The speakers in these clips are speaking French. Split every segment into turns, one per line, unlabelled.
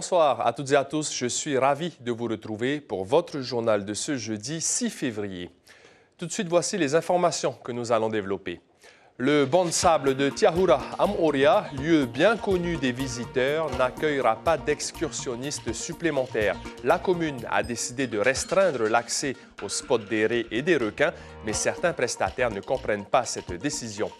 Bonsoir à toutes et à tous, je suis ravi de vous retrouver pour votre journal de ce jeudi 6 février. Tout de suite, voici les informations que nous allons développer. Le banc de sable de Tiahura à Moorea, lieu bien connu des visiteurs, n'accueillera pas d'excursionnistes supplémentaires. La commune a décidé de restreindre l'accès aux spots des raies et des requins, mais certains prestataires ne comprennent pas cette décision.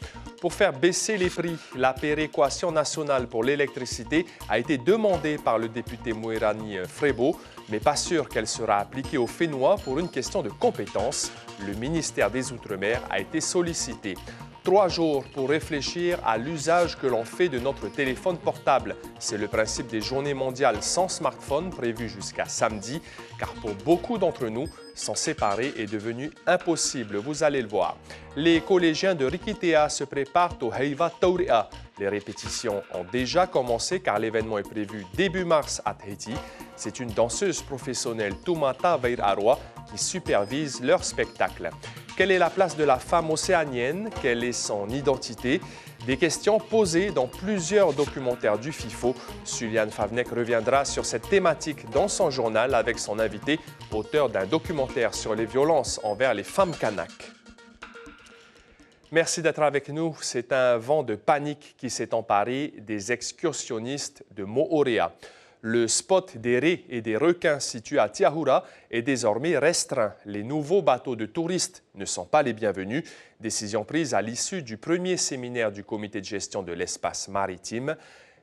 Pour faire baisser les prix, la péréquation nationale pour l'électricité a été demandée par le député Mouirani Frebo, mais pas sûr qu'elle sera appliquée aux Fénois pour une question de compétence. Le ministère des Outre-mer a été sollicité. 3 jours pour réfléchir à l'usage que l'on fait de notre téléphone portable. C'est le principe des Journées mondiales sans smartphone prévues jusqu'à samedi, car pour beaucoup d'entre nous, s'en séparer est devenu impossible, vous allez le voir. Les collégiens de Rikitea se préparent au Heiva Taurea. Les répétitions ont déjà commencé car l'événement est prévu début mars à Tahiti. C'est une danseuse professionnelle, Tumata Veiraroa, qui supervise leur spectacle. Quelle est la place de la femme océanienne? Quelle est son identité? Des questions posées dans plusieurs documentaires du FIFO. Suliane Favnek reviendra sur cette thématique dans son journal avec son invité, auteur d'un documentaire sur les violences envers les femmes kanaks. Merci d'être avec nous. C'est un vent de panique qui s'est emparé des excursionnistes de Moorea. Le spot des raies et des requins situé à Tiahura est désormais restreint. Les nouveaux bateaux de touristes ne sont pas les bienvenus. Décision prise à l'issue du premier séminaire du comité de gestion de l'espace maritime.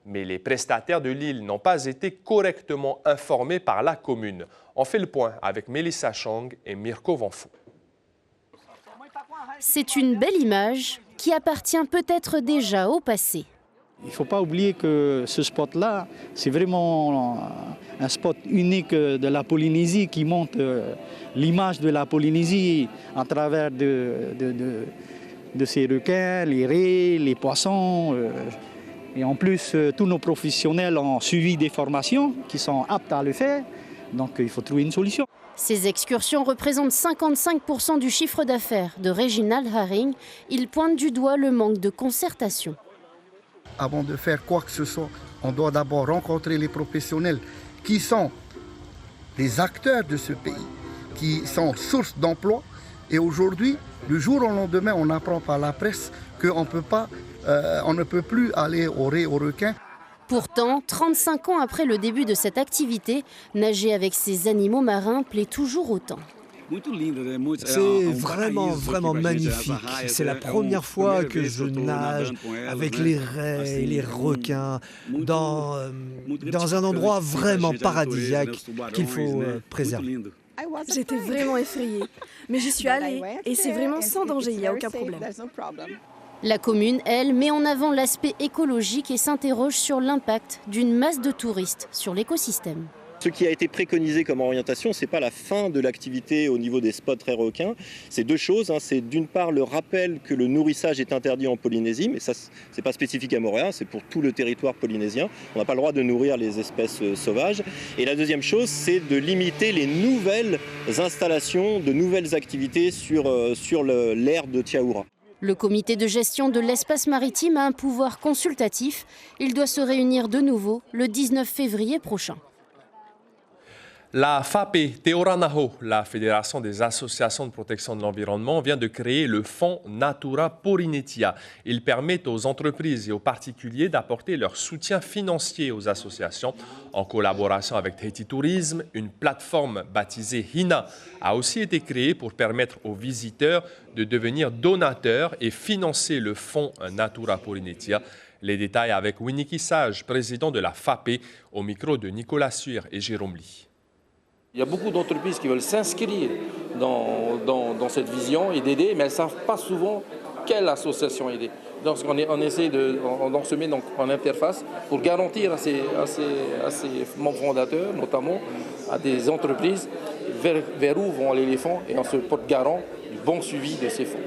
Mais les prestataires de l'île n'ont pas été correctement informés par la commune. On fait le point avec Mélissa Chang et Mirko Vanfou.
C'est une belle image qui appartient peut-être déjà au passé.
Il ne faut pas oublier que ce spot-là, c'est vraiment un spot unique de la Polynésie qui montre l'image de la Polynésie à travers de ces requins, les raies, les poissons. Et en plus, tous nos professionnels ont suivi des formations qui sont aptes à le faire. Donc il faut trouver une solution.
Ces excursions représentent 55% du chiffre d'affaires de Reginald Haring. Il pointe du doigt le manque de concertation.
Avant de faire quoi que ce soit, on doit d'abord rencontrer les professionnels qui sont les acteurs de ce pays, qui sont source d'emploi. Et aujourd'hui, du jour au lendemain, on apprend par la presse qu'on ne peut plus aller aux raies, aux requins.
Pourtant, 35 ans après le début de cette activité, nager avec ces animaux marins plaît toujours autant.
C'est vraiment magnifique. C'est la première fois que je nage avec les raies et les requins dans un endroit vraiment paradisiaque qu'il faut préserver.
J'étais vraiment effrayée, mais j'y suis allée et c'est vraiment sans danger, il n'y a aucun problème.
La commune, elle, met en avant l'aspect écologique et s'interroge sur l'impact d'une masse de touristes sur l'écosystème.
Ce qui a été préconisé comme orientation, ce n'est pas la fin de l'activité au niveau des spots raies requins. C'est 2 choses. C'est d'une part le rappel que le nourrissage est interdit en Polynésie, mais ça, ce n'est pas spécifique à Moorea, c'est pour tout le territoire polynésien. On n'a pas le droit de nourrir les espèces sauvages. Et la deuxième chose, c'est de limiter les nouvelles installations, de nouvelles activités sur l'aire de Tiahura.
Le comité de gestion de l'espace maritime a un pouvoir consultatif. Il doit se réunir de nouveau le 19 février prochain.
La FAPE Teoranaho, la Fédération des associations de protection de l'environnement, vient de créer le fonds Natura Porinetia. Il permet aux entreprises et aux particuliers d'apporter leur soutien financier aux associations. En collaboration avec Tahiti Tourisme, une plateforme baptisée HINA a aussi été créée pour permettre aux visiteurs de devenir donateurs et financer le fonds Natura Porinetia. Les détails avec Winiki Sage, président de la FAPE, au micro de Nicolas Suir et Jérôme Lee.
Il y a beaucoup d'entreprises qui veulent s'inscrire dans cette vision et d'aider, mais elles ne savent pas souvent quelle association aider. Donc on essaie on se met donc en interface pour garantir à ces membres fondateurs, notamment à des entreprises, vers où vont aller les fonds et on se porte garant du bon suivi de ces fonds.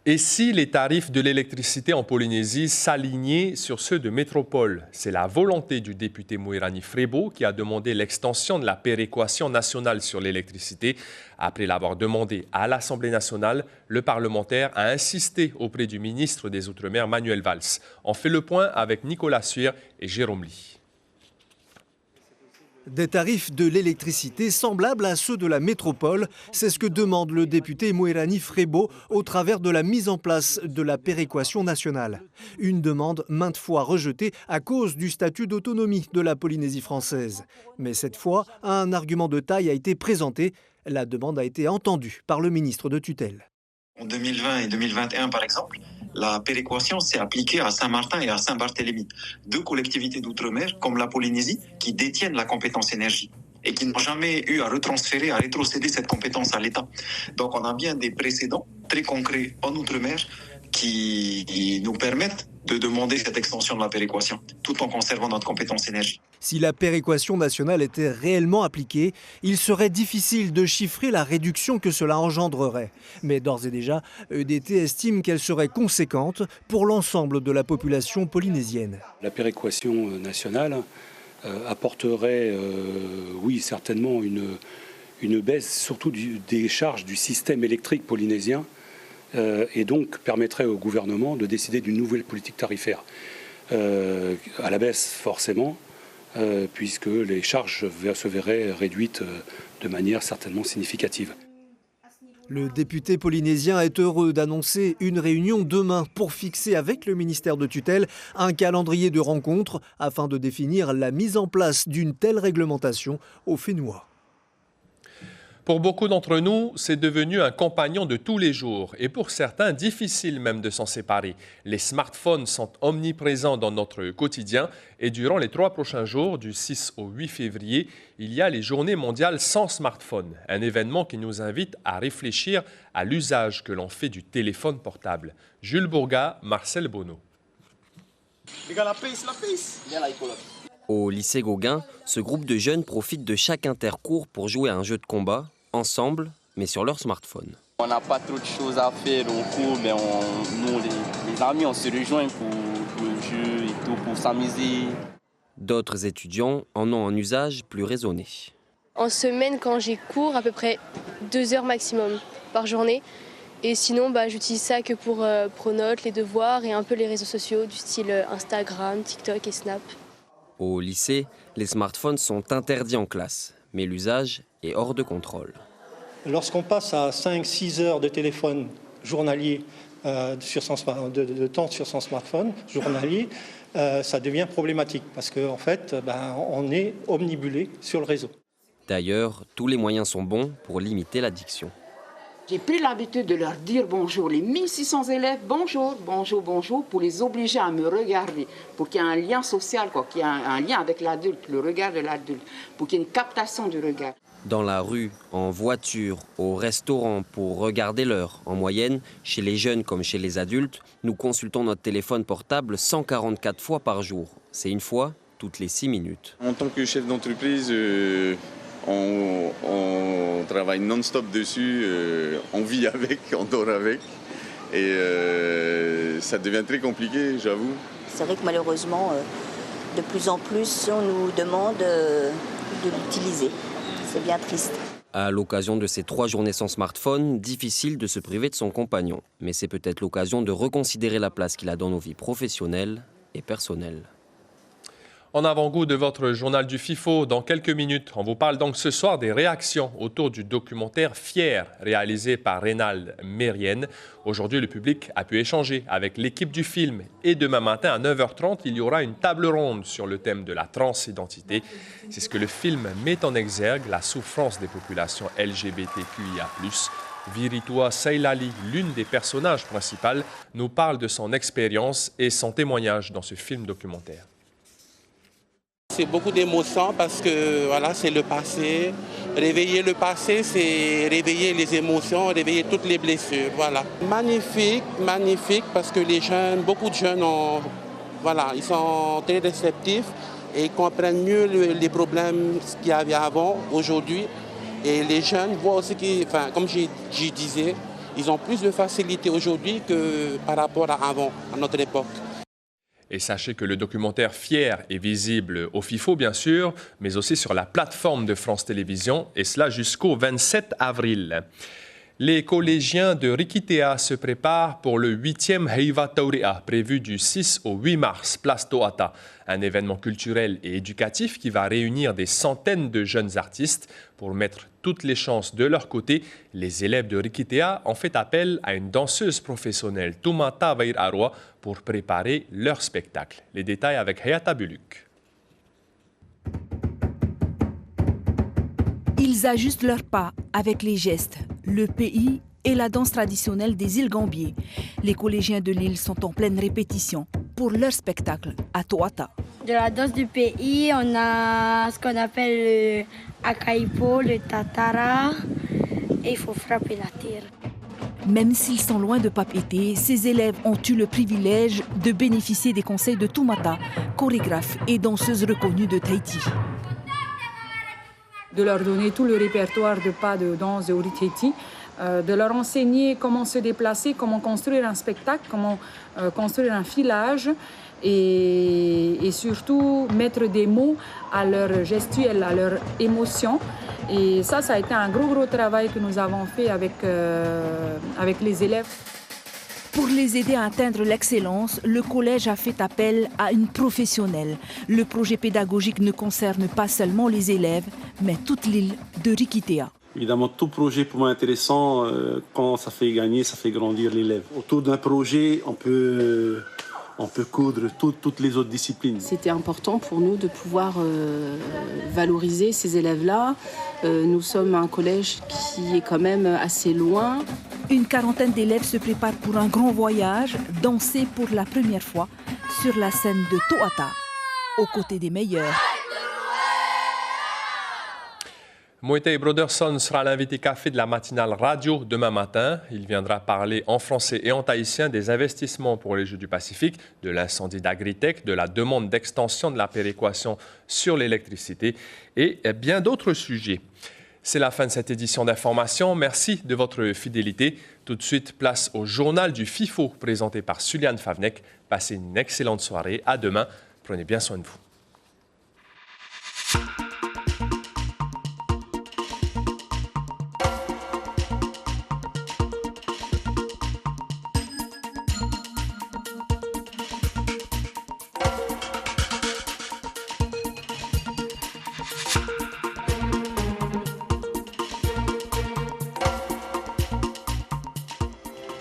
Et si les tarifs de l'électricité en Polynésie s'alignaient sur ceux de métropole? C'est la volonté du député Mouirani Frebo qui a demandé l'extension de la péréquation nationale sur l'électricité. Après l'avoir demandé à l'Assemblée nationale, le parlementaire a insisté auprès du ministre des Outre-mer, Manuel Valls. On fait le point avec Nicolas Suir et Jérôme Lee.
Des tarifs de l'électricité semblables à ceux de la métropole, c'est ce que demande le député Moerani Frebo au travers de la mise en place de la péréquation nationale. Une demande maintes fois rejetée à cause du statut d'autonomie de la Polynésie française. Mais cette fois, un argument de taille a été présenté. La demande a été entendue par le ministre de tutelle.
En 2020 et 2021, par exemple, la péréquation s'est appliquée à Saint-Martin et à Saint-Barthélemy, deux collectivités d'outre-mer comme la Polynésie qui détiennent la compétence énergie et qui n'ont jamais eu à retransférer, à rétrocéder cette compétence à l'État. Donc on a bien des précédents très concrets en outre-mer qui nous permettent de demander cette extension de la péréquation, tout en conservant notre compétence énergie.
Si la péréquation nationale était réellement appliquée, il serait difficile de chiffrer la réduction que cela engendrerait. Mais d'ores et déjà, EDT estime qu'elle serait conséquente pour l'ensemble de la population polynésienne.
La péréquation nationale apporterait, oui, certainement une baisse, surtout des charges du système électrique polynésien, et donc permettrait au gouvernement de décider d'une nouvelle politique tarifaire. À la baisse, forcément, puisque les charges se verraient réduites de manière certainement significative.
Le député polynésien est heureux d'annoncer une réunion demain pour fixer avec le ministère de tutelle un calendrier de rencontres afin de définir la mise en place d'une telle réglementation au Fénois.
Pour beaucoup d'entre nous, c'est devenu un compagnon de tous les jours et pour certains, difficile même de s'en séparer. Les smartphones sont omniprésents dans notre quotidien et durant les 3 prochains jours, du 6 au 8 février, il y a les Journées mondiales sans smartphone, un événement qui nous invite à réfléchir à l'usage que l'on fait du téléphone portable. Jules Bourga, Marcel Bonneau.
Au lycée Gauguin, ce groupe de jeunes profite de chaque intercours pour jouer à un jeu de combat, ensemble, mais sur leur smartphone.
On n'a pas trop de choses à faire au cours, mais nous, les amis, on se rejoint pour le jeu et tout, pour s'amuser.
D'autres étudiants en ont un usage plus raisonné.
En semaine, quand j'ai cours, à peu près 2 heures maximum par journée. Et sinon, j'utilise ça que pour Pronote, les devoirs et un peu les réseaux sociaux du style Instagram, TikTok et Snap.
Au lycée, les smartphones sont interdits en classe, mais l'usage est hors de contrôle.
Lorsqu'on passe à 5-6 heures de téléphone journalier, de temps sur son smartphone journalier, ça devient problématique parce qu'en fait, on est omnibulé sur le réseau.
D'ailleurs, tous les moyens sont bons pour limiter l'addiction.
J'ai pris l'habitude de leur dire bonjour. Les 1600 élèves, bonjour, bonjour, bonjour, pour les obliger à me regarder, pour qu'il y ait un lien social, qu'il y ait un lien avec l'adulte, le regard de l'adulte, pour qu'il y ait une captation du regard.
Dans la rue, en voiture, au restaurant, pour regarder l'heure. En moyenne, chez les jeunes comme chez les adultes, nous consultons notre téléphone portable 144 fois par jour. C'est une fois toutes les 6 minutes.
En tant que chef d'entreprise, on travaille non-stop dessus, on vit avec, on dort avec. Et ça devient très compliqué, j'avoue.
C'est vrai que malheureusement, de plus en plus, on nous demande de l'utiliser. C'est bien triste.
À l'occasion de ces 3 journées sans smartphone, difficile de se priver de son compagnon. Mais c'est peut-être l'occasion de reconsidérer la place qu'il a dans nos vies professionnelles et personnelles.
En avant-goût de votre journal du FIFO, dans quelques minutes, on vous parle donc ce soir des réactions autour du documentaire Fier, réalisé par Reynald Mérienne. Aujourd'hui, le public a pu échanger avec l'équipe du film. Et demain matin, à 9h30, il y aura une table ronde sur le thème de la transidentité. C'est ce que le film met en exergue, la souffrance des populations LGBTQIA+. Viritoa Seilali, l'une des personnages principales, nous parle de son expérience et son témoignage dans ce film documentaire.
C'est beaucoup d'émotions parce que voilà, c'est le passé. Réveiller le passé, c'est réveiller les émotions, réveiller toutes les blessures. Voilà. Magnifique, magnifique parce que les jeunes, beaucoup de jeunes ils sont très réceptifs et comprennent mieux les problèmes qu'il y avait avant, aujourd'hui. Et les jeunes voient aussi comme je disais, ils ont plus de facilité aujourd'hui que par rapport à avant, à notre époque.
Et sachez que le documentaire Fier est visible au FIFO, bien sûr, mais aussi sur la plateforme de France Télévisions, et cela jusqu'au 27 avril. Les collégiens de Rikitea se préparent pour le 8e Heiva Taurea, prévu du 6 au 8 mars, place Toata. Un événement culturel et éducatif qui va réunir des centaines de jeunes artistes. Pour mettre toutes les chances de leur côté, les élèves de Rikitea ont fait appel à une danseuse professionnelle, Tumata Vair Arwa, pour préparer leur spectacle. Les détails avec Hayata Buluk.
Ils ajustent leurs pas avec les gestes, le pays et la danse traditionnelle des îles Gambier. Les collégiens de l'île sont en pleine répétition pour leur spectacle à Toata.
De la danse du pays, on a ce qu'on appelle le akaipo, le tatara, et il faut frapper la terre.
Même s'ils sont loin de Papeete, ces élèves ont eu le privilège de bénéficier des conseils de Tumata, chorégraphe et danseuse reconnue de Tahiti.
De leur donner tout le répertoire de pas de danse de Oritheti, de leur enseigner comment se déplacer, comment construire un spectacle, comment construire un filage et surtout mettre des mots à leur gestuelle, à leur émotion. Et ça a été un gros travail que nous avons fait avec les élèves.
Pour les aider à atteindre l'excellence, le collège a fait appel à une professionnelle. Le projet pédagogique ne concerne pas seulement les élèves, mais toute l'île de Rikitea.
Évidemment, tout projet pour moi intéressant, quand ça fait gagner, ça fait grandir l'élève. Autour d'un projet, on peut coudre toutes les autres disciplines.
C'était important pour nous de pouvoir valoriser ces élèves-là. Nous sommes un collège qui est quand même assez loin.
Une quarantaine d'élèves se préparent pour un grand voyage, danser pour la première fois sur la scène de Toata, aux côtés des meilleurs.
Moïté Broderson sera l'invité café de la matinale radio demain matin. Il viendra parler en français et en tahitien des investissements pour les Jeux du Pacifique, de l'incendie d'Agritech, de la demande d'extension de la péréquation sur l'électricité et bien d'autres sujets. C'est la fin de cette édition d'information. Merci de votre fidélité. Tout de suite, place au journal du FIFO présenté par Suliane Favnek. Passez une excellente soirée. À demain. Prenez bien soin de vous.